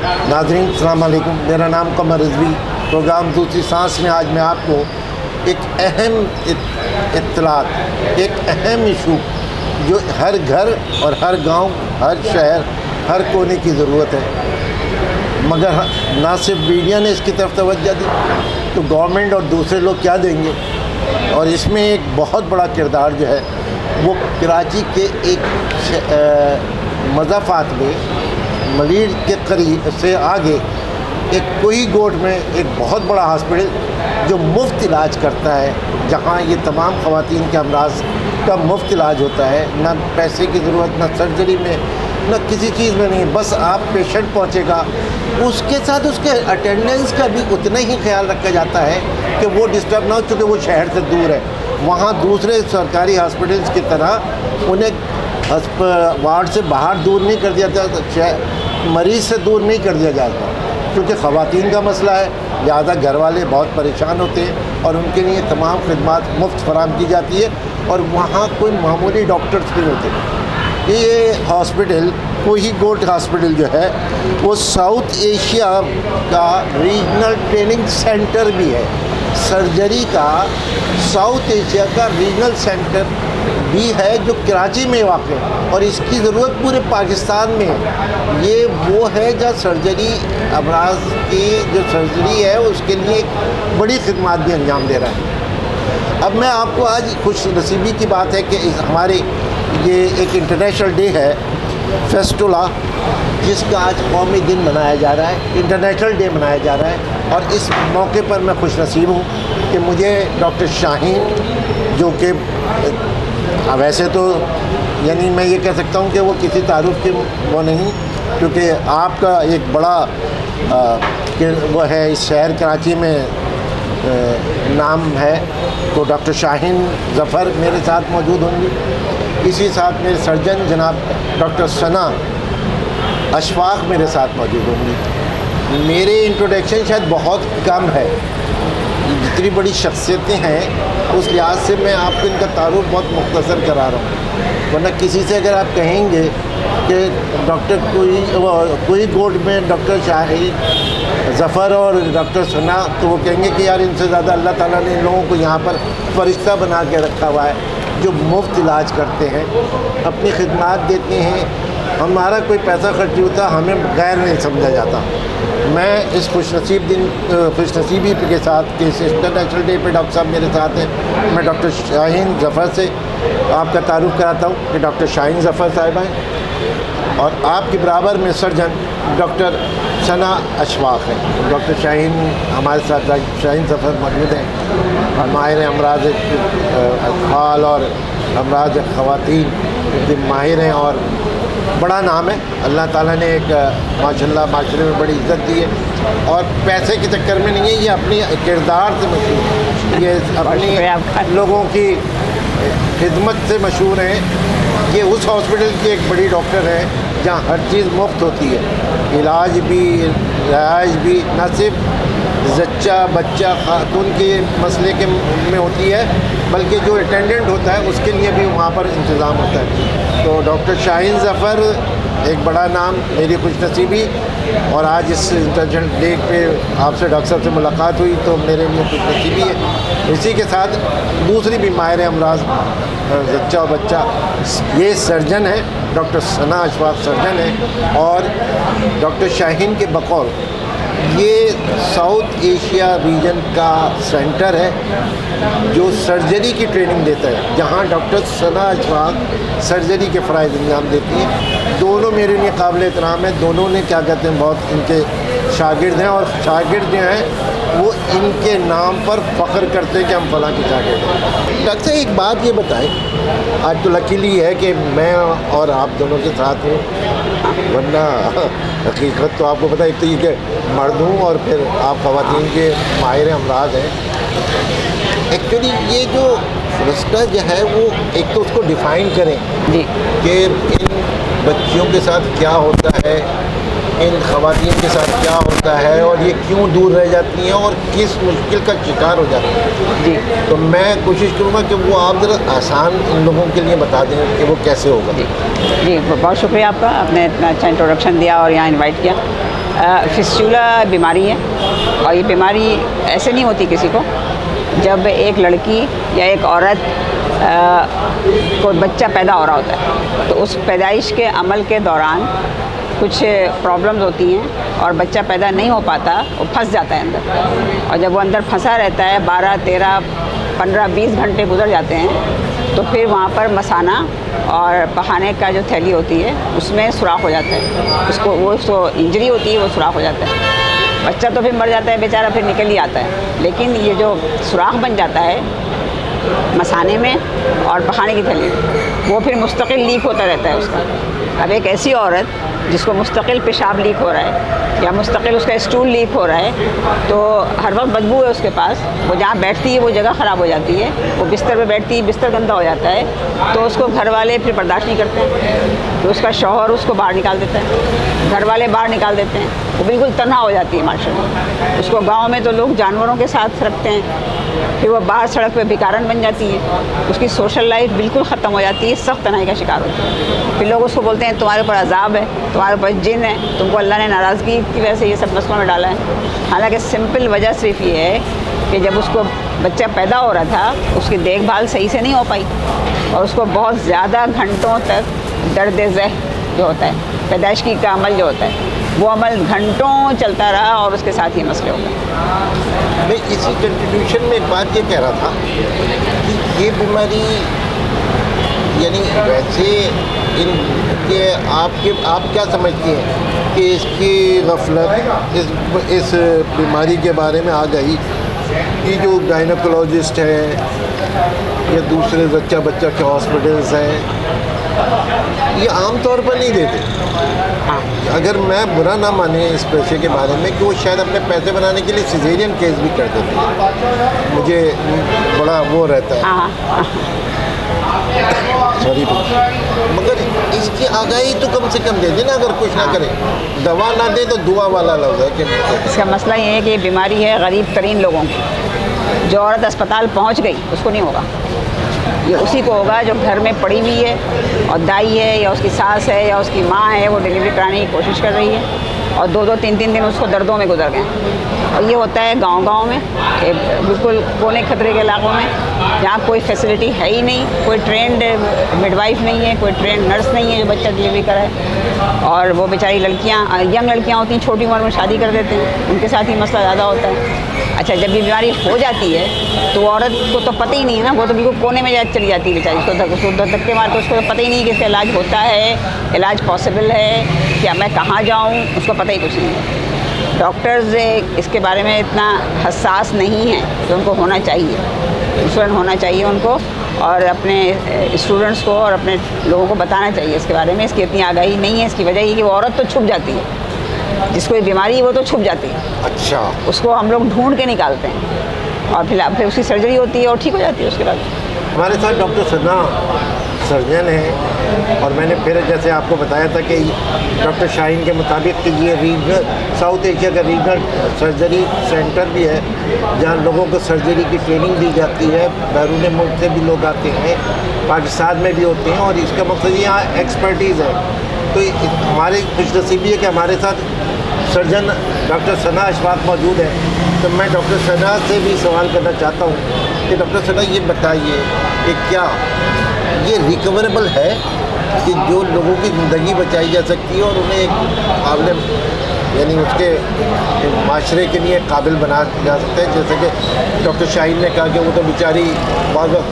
नाज़रीन अस्सलाम वालेकुम, मेरा नाम कमर रिजवी। प्रोग्राम दूसरी सांस में आज मैं आपको एक अहम इत्तलात, एक अहम इशू जो हर घर और हर गांव, हर शहर, हर कोने की ज़रूरत है, मगर ना सिर्फ मीडिया ने इसकी तरफ तवज्जो दी तो गवर्नमेंट और दूसरे लोग क्या देंगे। और इसमें एक बहुत बड़ा किरदार जो है वो कराची के एक मज़ाफ़ात में मलीर के करीब से आगे एक कोई गोट में एक बहुत बड़ा हॉस्पिटल जो मुफ्त इलाज करता है, जहाँ ये तमाम ख़वातीन के अमराज का मुफ्त इलाज होता है। ना पैसे की ज़रूरत, ना सर्जरी में, ना किसी चीज़ में नहीं। बस आप पेशेंट पहुँचेगा, उसके साथ उसके अटेंडेंस का भी उतना ही ख्याल रखा जाता है कि वो डिस्टर्ब ना हो, चूँकि वो शहर से दूर है। वहाँ दूसरे सरकारी हॉस्पिटल्स की तरह उन्हें वार्ड से बाहर दूर नहीं कर दिया जाता, मरीज़ से दूर नहीं कर दिया जाता, क्योंकि ख़वातीन का मसला है। लिहाजा घर वाले बहुत परेशान होते हैं और उनके लिए तमाम खिदमात मुफ्त फराहम की जाती है और वहाँ कोई मामूली डॉक्टर्स नहीं होते। ये हॉस्पिटल कोही गोट हॉस्पिटल जो है वो साउथ एशिया का रीजनल ट्रेनिंग सेंटर भी है। सर्जरी का साउथ एशिया का रीजनल सेंटर भी है जो कराची में वाक़ है और इसकी ज़रूरत पूरे पाकिस्तान में है। ये वो है जहाँ सर्जरी अमराज की जो सर्जरी है उसके लिए एक बड़ी खिदमत भी अंजाम दे रहा है। अब मैं आपको आज खुश नसीबी की बात है कि हमारे ये एक इंटरनेशनल डे है फेस्टुला, जिसका आज कौमी दिन मनाया जा रहा है, इंटरनेशनल डे मनाया जा रहा है। और इस मौके पर मैं खुश नसीब हूँ कि मुझे डॉक्टर शाहीन, जो कि वैसे तो यानी मैं ये कह सकता हूँ कि वो किसी तारुफ के वो नहीं, क्योंकि आपका एक बड़ा वो है इस शहर कराची में नाम है, तो डॉक्टर शाहीन ज़फ़र मेरे साथ मौजूद होंगी। इसी साथ मेरे सर्जन जनाब डॉक्टर सना अशफाक मेरे साथ मौजूद होंगी। मेरे इंट्रोडक्शन शायद बहुत कम है, जितनी बड़ी शख्सियतें हैं उस लिहाज से मैं आपको इनका तारुफ बहुत मुख्तसर करा रहा हूँ। वरना किसी से अगर आप कहेंगे कि डॉक्टर कोई गोट में डॉक्टर शाहीन ज़फ़र और डॉक्टर सना, तो वो कहेंगे कि यार इनसे ज़्यादा अल्लाह ताला ने इन लोगों को यहाँ पर फ़रिश्ता बना के रखा हुआ है जो मुफ्त इलाज करते हैं, अपनी खिदमत देते हैं। हमारा कोई पैसा खर्च नहीं होता, हमें गैर नहीं समझा जाता। मैं इस खुशनसीबी के साथ कि इस इंटरनेशनल डे पे डॉक्टर साहब मेरे साथ हैं। मैं डॉक्टर शाहीन ज़फ़र से आपका तारुफ़ कराता हूँ कि डॉक्टर शाहीन ज़फ़र साहिबा हैं और आपके बराबर में सर्जन डॉक्टर सना अशफाक हैं। डॉक्टर शाहीन हमारे साथ शाहीन ज़फ़र मौजूद हैं, माहिर अमराज अतफ़ाल और अमराज ख़वातीन के माहिर हैं और बड़ा नाम है। अल्लाह ताला ने एक माशाल्लाह माशरे में बड़ी इज़्ज़त दी है और पैसे के चक्कर में नहीं है, ये अपनी किरदार से मशहूर, ये अपनी लोगों की खिदमत से मशहूर हैं। ये उस हॉस्पिटल की एक बड़ी डॉक्टर है जहाँ हर चीज़ मुफ्त होती है, इलाज भी, रिहाइश भी, न सिर्फ जच्चा बच्चा खातून के मसले के में होती है, बल्कि जो अटेंडेंट होता है उसके लिए भी वहाँ पर इंतज़ाम होता है। तो डॉक्टर शाहीन ज़फ़र एक बड़ा नाम, मेरी खुशनसीबी, और आज इस इंटरनेशनल डे पे आपसे डॉक्टर साहब से मुलाकात हुई तो मेरे लिए खुशनसीबी है। इसी के साथ दूसरी भी माहिर अमराज जच्चा और बच्चा, ये सर्जन है, डॉक्टर सना अशफाक सर्जन है और डॉक्टर शाहीन के बकौल ये साउथ एशिया रीजन का सेंटर है जो सर्जरी की ट्रेनिंग देता है, जहाँ डॉक्टर सना अशफाक सर्जरी के फ़राइज़ अंजाम देती हैं। दोनों मेरे लिए काबिल एहतराम है, दोनों ने क्या कहते हैं बहुत इनके शागिर्द हैं और शागिर्द जो हैं वो इनके नाम पर फ़ख्र करते हैं कि हम फ़लाँ के शागिर्द हैं। डॉक्टर साहब एक बात ये बताएं, आज तो लकीली है कि मैं और आप दोनों के साथ हूँ, वरना हकीकत तो आपको पता है, एक तो ये कि मर्द हूँ और फिर आप ख़वातीन के माहिर अमराज हैं। एक्चुअली ये जो फ़रिश्ता जो है वो एक तो उसको डिफ़ाइन करें जी कि इन बच्चियों के साथ क्या होता है, इन ख़वातीन के साथ क्या होता है और ये क्यों दूर रह जाती हैं और किस मुश्किल का शिकार हो जाती हैं। जी तो मैं कोशिश करूँगा कि वो आप ज़रा आसान इन लोगों के लिए बता दें कि वो कैसे होगा। जी जी बहुत शुक्रिया आपका, आपने इतना अच्छा इंट्रोडक्शन दिया और यहाँ इनवाइट किया। फिस्टूला बीमारी है, और ये बीमारी ऐसे नहीं होती किसी को। जब एक लड़की या एक औरत को बच्चा पैदा हो रहा होता है, तो उस पैदाइश के अमल के दौरान कुछ प्रॉब्लम्स होती हैं और बच्चा पैदा नहीं हो पाता, वो फंस जाता है अंदर। और जब वो अंदर फंसा रहता है 12, 13, 15, 20 घंटे गुजर जाते हैं, तो फिर वहाँ पर मसाना और पखाने का जो थैली होती है उसमें सुराख हो जाता है। उसको इंजरी होती है, वो सुराख हो जाता है। बच्चा तो फिर मर जाता है बेचारा, फिर निकल ही आता है। लेकिन ये जो सुराख बन जाता है मसाने में और पखाने की थैली में, वो फिर मुस्तकिल लीक होता रहता है उसका। अब एक ऐसी औरत जिसको मुस्तकिल पेशाब लीक हो रहा है या मुस्तकिल उसका स्टूल लीक हो रहा है, तो हर वक्त बदबू है उसके पास, वो जहाँ बैठती है वो जगह ख़राब हो जाती है, वो बिस्तर पे बैठती है, बिस्तर गंदा हो जाता है, तो उसको घर वाले फिर बर्दाश्त नहीं करते हैं, तो उसका शौहर उसको बाहर निकाल देता है, घर वाले बाहर निकाल देते हैं, वो बिल्कुल तन्हा हो जाती है माशरे में। उसको गाँव में तो लोग जानवरों के साथ रखते हैं, फिर वो बाहर सड़क पे भिखारन बन जाती है, उसकी सोशल लाइफ बिल्कुल ख़त्म हो जाती है, सख्त तनाई का शिकार होती है। फिर लोग उसको बोलते हैं तुम्हारे ऊपर अजाब है, तुम्हारे ऊपर जिन है, तुमको अल्लाह ने नाराज़गी की वजह से ये सब मसलों में डाला है। हालांकि सिंपल वजह सिर्फ ये है कि जब उसको बच्चा पैदा हो रहा था उसकी देखभाल सही से नहीं हो पाई, और उसको बहुत ज़्यादा घंटों तक दर्द ज़ह जो होता है, पैदाइशी का अमल जो होता है, वो अमल घंटों चलता रहा और उसके साथ ये मसले हो गए। मैं इसी कंट्रीब्यूशन में एक बात ये कह रहा था कि ये बीमारी यानी वैसे इनके आप क्या समझती हैं कि इसकी गफलत इस बीमारी के बारे में आ गई कि जो गायनोकोलॉजिस्ट हैं या दूसरे बच्चा के हॉस्पिटल्स हैं ये आम तौर पर नहीं देते। अगर मैं बुरा ना माने इस पेशे के बारे में कि वो शायद अपने पैसे बनाने के लिए सिजेरियन केस भी कर देते हैं, मुझे बड़ा वो रहता है, सॉरी, मगर इसकी आगाही तो कम से कम दे देना, अगर कुछ ना करे, दवा ना दे तो दुआ वाला लफ्ज़ है कि इसका मसला ये है कि ये बीमारी है गरीब तरीन लोगों की। जो औरत अस्पताल पहुंच गई उसको नहीं होगा, ये उसी को होगा जो घर में पड़ी हुई है और दाई है या उसकी सास है या उसकी माँ है, वो डिलीवरी कराने की कोशिश कर रही है और 2-2, 3-3 दिन उसको दर्दों में गुजर गए। और ये होता है गांव-गांव में, बिल्कुल कोने खतरे के इलाकों में, जहाँ कोई फैसिलिटी है ही नहीं, कोई ट्रेंड मिडवाइफ नहीं है, कोई ट्रेंड नर्स नहीं है जो बच्चा डिलीवरी कराए, और वो बेचारी लड़कियाँ, यंग लड़कियाँ होती हैं, छोटी उम्र में शादी कर देते हैं, उनके साथ ही मसला ज़्यादा होता है। अच्छा, जब ये बीमारी हो जाती है तो औरत को तो पता ही नहीं है ना, वो तो बिल्कुल कोने में चली जाती है बेचारी, उसको धक्के मार के उसको तो पता ही नहीं कि इसका इलाज होता है, इलाज पॉसिबल है, क्या मैं कहाँ जाऊँ, उसको पता ही कुछ नहीं है। डॉक्टर्स इसके बारे में इतना हसास नहीं है तो उनको होना चाहिए, इंश्योरेंस होना चाहिए उनको, और अपने स्टूडेंट्स को और अपने लोगों को बताना चाहिए इसके बारे में। इसकी इतनी आगाही नहीं है, इसकी वजह ये कि वो औरत तो छुप जाती है, जिसको ये बीमारी है वो तो छुप जाती है। अच्छा, उसको हम लोग ढूंढ के निकालते हैं और फिर उसकी सर्जरी होती है और ठीक हो जाती है उसके बाद। हमारे साथ डॉक्टर सना सर्जन है, और मैंने फिर जैसे आपको बताया था कि डॉक्टर शाहीन के मुताबिक कि ये रीजनल साउथ एशिया का रीजनल सर्जरी सेंटर भी है जहाँ लोगों को सर्जरी की ट्रेनिंग दी जाती है। बैरून मुल्क से भी लोग आते हैं, पाकिस्तान में भी होते हैं, और इसका मकसद यहाँ एक्सपर्टीज़ है। तो हमारी खुशनसीबी है कि हमारे साथ सर्जन डॉक्टर सना अशफाक मौजूद है। तो मैं डॉक्टर सना से भी सवाल करना चाहता हूँ कि डॉक्टर सना ये बताइए कि क्या ये रिकवरेबल है कि जो लोगों की ज़िंदगी बचाई जा सकती है और उन्हें एक काबिल यानी उसके माशरे के लिए काबिल बना जा सकते हैं, जैसे कि डॉक्टर शाहीन ने कहा कि वो तो बेचारी बार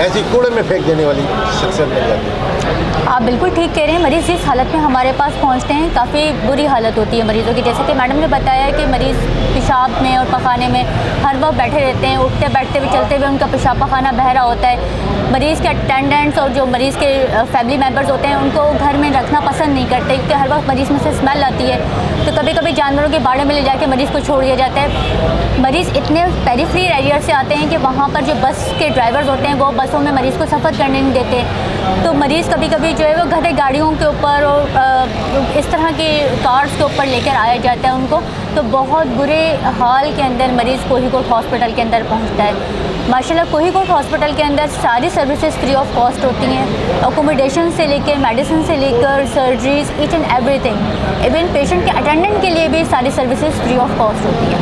ऐसी कूड़े में फेंक देने वाली शख्सियत बन जाती है। आप बिल्कुल ठीक कह रहे हैं। मरीज़ जिस हालत में हमारे पास पहुंचते हैं काफ़ी बुरी हालत होती है मरीज़ों की। जैसे कि मैडम ने बताया कि मरीज़ पेशाब में और पखाने में हर वक्त बैठे रहते हैं, उठते बैठते हुए चलते हुए उनका पेशाब पखाना बह रहा होता है। मरीज़ के अटेंडेंट्स और जो मरीज़ के फैमिली मेम्बर्स होते हैं उनको घर में रखना पसंद नहीं करते क्योंकि हर वक्त मरीज़ में से स्मेल आती है। तो कभी कभी जानवरों के बाड़े में ले जाके मरीज़ को छोड़ दिया जाता है। मरीज़ इतने पेरिफेरल एरिया से आते हैं कि वहाँ पर जो बस के ड्राइवर्स होते हैं वो बसों में मरीज़ को सफ़र करने नहीं देते। तो मरीज़ कभी कभी जो है वो घरे गाड़ियों के ऊपर और इस तरह के कार्स के ऊपर लेकर आया जाता है उनको। तो बहुत बुरे हाल के अंदर मरीज़ कोझिकोड हॉस्पिटल के अंदर पहुंचता है। माशाल्लाह कोहिकोड हॉस्पिटल के अंदर सारी सर्विसेज फ्री ऑफ कॉस्ट होती हैं, अकोमोडेशन से लेकर मेडिसिन से लेकर surgeries, each and everything. Even patient के अटेंडेंट के लिए भी सारी सर्विसेज फ्री ऑफ कॉस्ट होती हैं।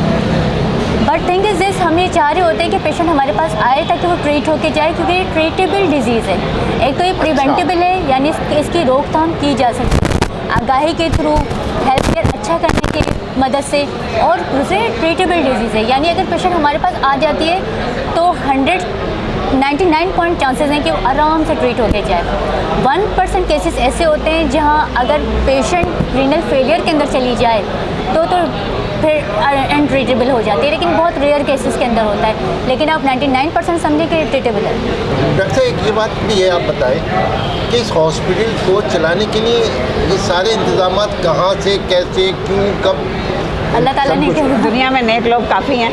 बट थिंग इज़ दिस, हम ये चाह रहे होते हैं कि पेशेंट हमारे पास आए ताकि वो ट्रीट होके जाए, क्योंकि ये ट्रीटेबल डिजीज़ है। एक तो ये प्रिवेंटेबल है, यानी इसकी रोकथाम की जा सकती है आगाही के थ्रू, हेल्थ केयर अच्छा करने की मदद से, और दूसरे ट्रीटेबल डिजीज़ है, यानी अगर पेशेंट हमारे पास आ जाती है तो 99 चांसेस हैं कि वो आराम से ट्रीट होके जाए। 1% केसेस ऐसे होते हैं जहां अगर पेशेंट रीनल फेलियर के अंदर चली जाए तो फिर अनट्रीटेबल हो जाती है, लेकिन बहुत रेयर केसेस के अंदर होता है। लेकिन आप 99% समझें कि ट्रीटेबल है। डॉक्टर साहब एक ये बात भी है, आप बताएं कि इस हॉस्पिटल को चलाने के लिए ये सारे इंतजाम कहाँ से, कैसे, क्यों, कब? अल्लाह ताला ने क्या दुनिया में नेक लोग काफ़ी हैं,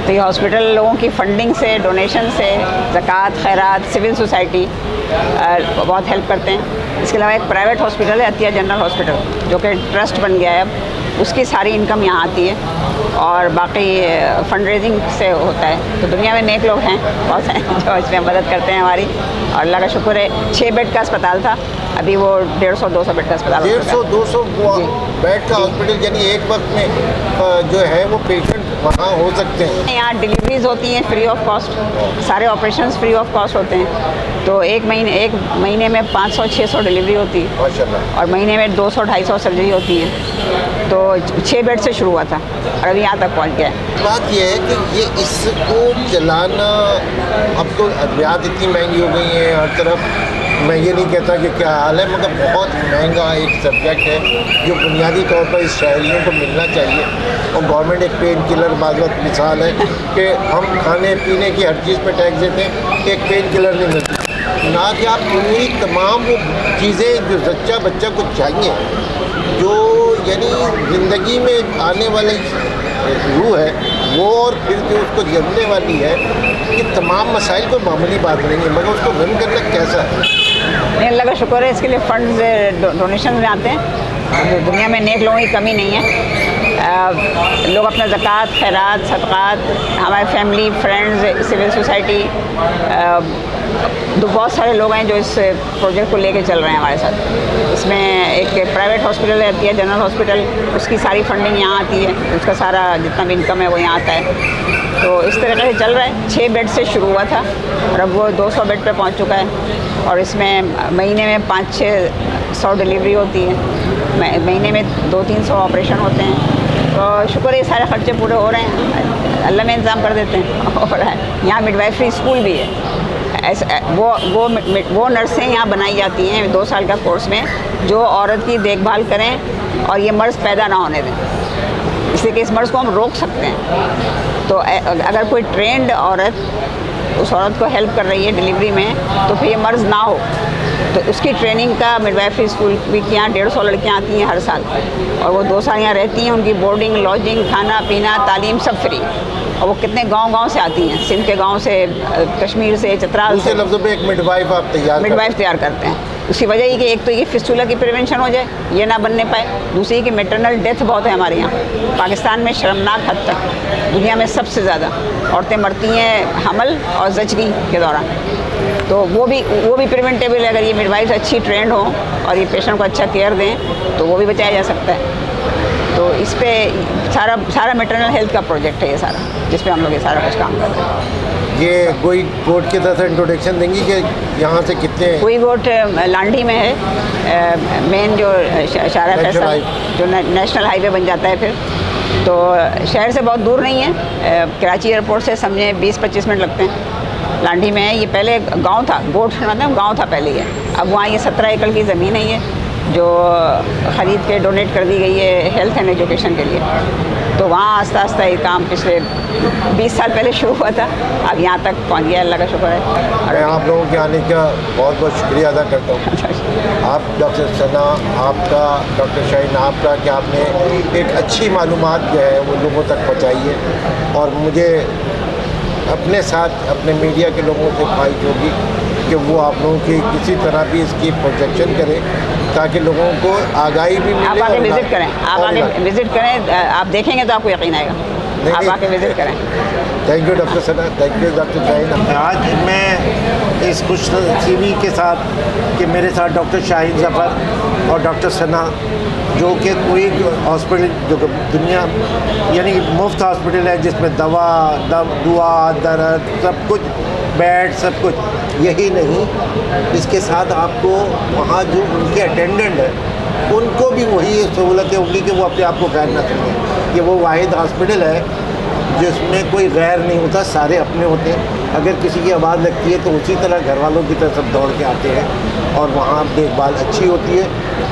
तो ये हॉस्पिटल लोगों की फंडिंग से, डोनेशन से, ज़कात, खैरात, सिविल सोसाइटी बहुत हेल्प करते हैं। इसके अलावा एक प्राइवेट हॉस्पिटल है, अतिया जनरल हॉस्पिटल, जो कि ट्रस्ट बन गया है अब, उसकी सारी इनकम यहाँ आती है, और बाकी फंड रेजिंग से होता है। तो दुनिया में नेक लोग हैं बहुत हैं जो इसमें मदद करते हैं हमारी, और अल्लाह का शुक्र है। 6 बेड का अस्पताल था, अभी वो 150-200 बेड का अस्पताल 150-200 बेड का हॉस्पिटल, यानी एक वक्त में जो है वो पेशेंट वहाँ हो सकते हैं। यहाँ डिलीवरीज होती हैं फ्री ऑफ कॉस्ट, सारे ऑपरेशंस फ्री ऑफ कॉस्ट होते हैं। तो एक महीने में 500-600 डिलीवरी होती है, माशाल्लाह, और महीने में 200-250 सर्जरी होती है। तो 6 बेड से शुरू हुआ था और अभी यहाँ तक पहुँच गया है। बात यह है कि ये इसको चलाना, अब तो अद्वियात इतनी महंगी हो गई हैं हर तरफ। मैं ये नहीं कहता कि क्या हाल है, मगर बहुत महंगा एक सब्जेक्ट है जो बुनियादी तौर पर इस शहरियों को मिलना चाहिए। और गवर्नमेंट एक पेन किलर बाज़ वक़्त मिसाल है कि हम खाने पीने की हर चीज़ पर टैक्स देते हैं, एक पेन किलर नहीं मिलती, ना कि आप पूरी तमाम वो चीज़ें जो सच्चा बच्चा को चाहिए, जो यानी ज़िंदगी में आने वाले रूह है वो, और फिर जो उसको जमने वाली है, ये तमाम मसाइल कोई मामूली बात नहीं है, मगर उसको रन करना कैसा है? नहीं, अल्लाह का शुक्र है, इसके लिए फंड्स डोनेशन में आते हैं। दुनिया में नेक लोगों की कमी नहीं है। लोग अपना ज़कात, खैरात, सदक़ात, हमारे फैमिली, फ्रेंड्स, सिविल सोसाइटी, बहुत सारे लोग हैं जो इस प्रोजेक्ट को लेके चल रहे हैं हमारे साथ। इसमें एक प्राइवेट हॉस्पिटल है, अतिया जनरल हॉस्पिटल, उसकी सारी फंडिंग यहाँ आती है, उसका सारा जितना भी इनकम है वो यहाँ आता है। तो इस तरीके से चल रहा है। 6 बेड से शुरू हुआ था और अब वो 200 बेड पे पहुँच चुका है, और इसमें महीने में 500-600 डिलीवरी होती है, महीने में 200-300 ऑपरेशन होते हैं। तो शुक्र है सारे खर्चे पूरे हो रहे हैं, अल्लाह में इंतज़ाम कर देते हैं। हो रहा है। यहाँ मिडवाइफरी स्कूल भी है, ऐसा वो नर्सें यहाँ बनाई जाती हैं 2 साल का कोर्स में, जो औरत की देखभाल करें और ये मर्ज़ पैदा ना होने दें, इसलिए कि इस मर्ज़ को हम रोक सकते हैं। तो अगर कोई ट्रेंड औरत उस औरत को हेल्प कर रही है डिलीवरी में, तो फिर ये मर्ज़ ना हो, तो उसकी ट्रेनिंग का मिडवाइफरी स्कूल भी यहाँ 150 लड़कियाँ आती हैं हर साल, और वो 2 साल यहाँ रहती हैं। उनकी बोर्डिंग, लॉजिंग, खाना पीना, तालीम सब फ्री। और वो कितने गांव से आती हैं, सिंध के गांव से, कश्मीर से, चतराल से। लफ्ज़ों में एक मिडवाइफ आप तैयार करते हैं। उसकी वजह ये कि एक तो ये फिस्टूला की प्रिवेंशन हो जाए, ये ना बनने पाए। दूसरी कि मैटरनल डेथ बहुत है हमारे यहाँ, पाकिस्तान में शर्मनाक हद तक, दुनिया में सबसे ज़्यादा औरतें मरती हैं हमल और ज़चगी के दौरान। तो वो भी प्रिवेंटेबल है, अगर ये मिडवाइफ अच्छी ट्रेंड हो और ये पेशेंट को अच्छा केयर दें तो वो भी बचाया जा सकता है। तो इस पे सारा मैटरनल हेल्थ का प्रोजेक्ट है ये सारा, जिस पे हम लोग ये सारा कुछ काम कर रहे हैं। ये कोई गोट के तरह इंट्रोडक्शन देंगी कि यहाँ से कितने? कोई गोट लांडी में है, मेन जो शारा फैसल जो नेशनल हाईवे बन जाता है फिर, तो शहर से बहुत दूर नहीं है। कराची एयरपोर्ट से समझे 20-25 मिनट लगते हैं। लांडी में है। ये पहले गांव था, गोट मतलब गांव था पहले ये। अब वहाँ ये 17 एकड़ की ज़मीन है ये, जो ख़रीद के डोनेट कर दी गई है हेल्थ एंड एजुकेशन के लिए। तो वहाँ आस्ता आस्ता ये काम पिछले 20 साल पहले शुरू हुआ था, अब यहाँ तक पहुँच गया, अल्लाह का शुक्र है। मैं आप लोगों के आने का बहुत बहुत शुक्रिया अदा करता हूँ। आप डॉक्टर सना, आपका डॉक्टर शाहीन, आपका कि आपने एक अच्छी मालूमात जो है वो लोगों तक पहुँचाई है। और मुझे अपने साथ अपने मीडिया के लोगों से ख्वाहिश होगी कि वो आप लोगों की किसी तरह भी इसकी प्रोजेक्शन करें, ताकि लोगों को आगाही भी मिले। आप आगे विज़िट करें, आप आगे विज़िट करें, आप देखेंगे तो आपको यकीन आएगा। नहीं, आप नहीं। आके विजिट करें। Thank you doctor Sana, thank you doctor Jain. आज मैं इस खुशनसीबी के साथ कि मेरे साथ डॉक्टर शाहिद जफ़र और डॉक्टर सना, जो कि कोई हॉस्पिटल जो कि दुनिया यानी मुफ्त हॉस्पिटल है, जिसमें दवा दुआ दर्द सब कुछ बेड सब कुछ, यही नहीं इसके साथ आपको वहाँ जो उनके अटेंडेंट है उनको भी वही सहूलतें होंगी कि वो अपने आप को गैर ना समझें। ये वो वाहिद हॉस्पिटल है जिसमें कोई गैर नहीं होता, सारे अपने होते हैं। अगर किसी की आवाज़ लगती है तो उसी तरह घर वालों की तरह सब दौड़ के आते हैं और वहाँ देखभाल अच्छी होती है।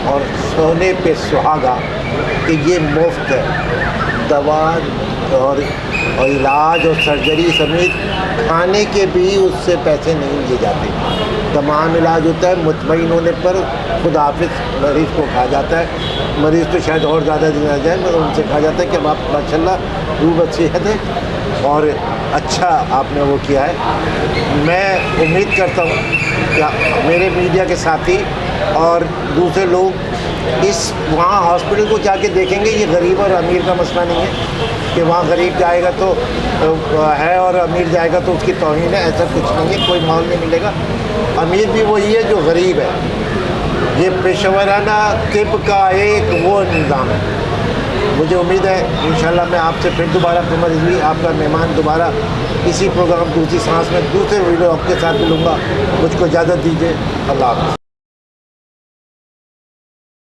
और सोने पे सुहागा कि ये मुफ्त है, दवा और इलाज और सर्जरी समेत खाने के भी उससे पैसे नहीं लिए जाते। तमाम इलाज होता है, मुतमईन होने पर खुदा हाफिज़ मरीज़ को कहा जाता है। मरीज़ तो शायद और ज़्यादा दिन आ जाए, मगर उनसे कहा जाता है कि अब आप माशाल्लाह रूबत सेहत है और अच्छा आपने वो किया है। मैं उम्मीद करता हूँ कि मेरे मीडिया के साथी और दूसरे लोग इस वहाँ हॉस्पिटल को जाके देखेंगे। ये गरीब और अमीर का मसला नहीं है कि वहाँ गरीब जाएगा तो है और अमीर जाएगा तो उसकी तौहीन है, ऐसा कुछ नहीं है। कोई माहौल नहीं मिलेगा। अमीर भी वही है जो गरीब है। ये पेशेवराना तिब का एक वो निज़ाम है। मुझे उम्मीद है इंशाल्लाह मैं आपसे फिर दोबारा कमर रिजवी आपका मेहमान दोबारा इसी प्रोग्राम दूसरी सांस में दूसरे वीडियो आपके साथ मिलूँगा। मुझको इजाज़त दीजिए। अल्लाह हाफ़िज़।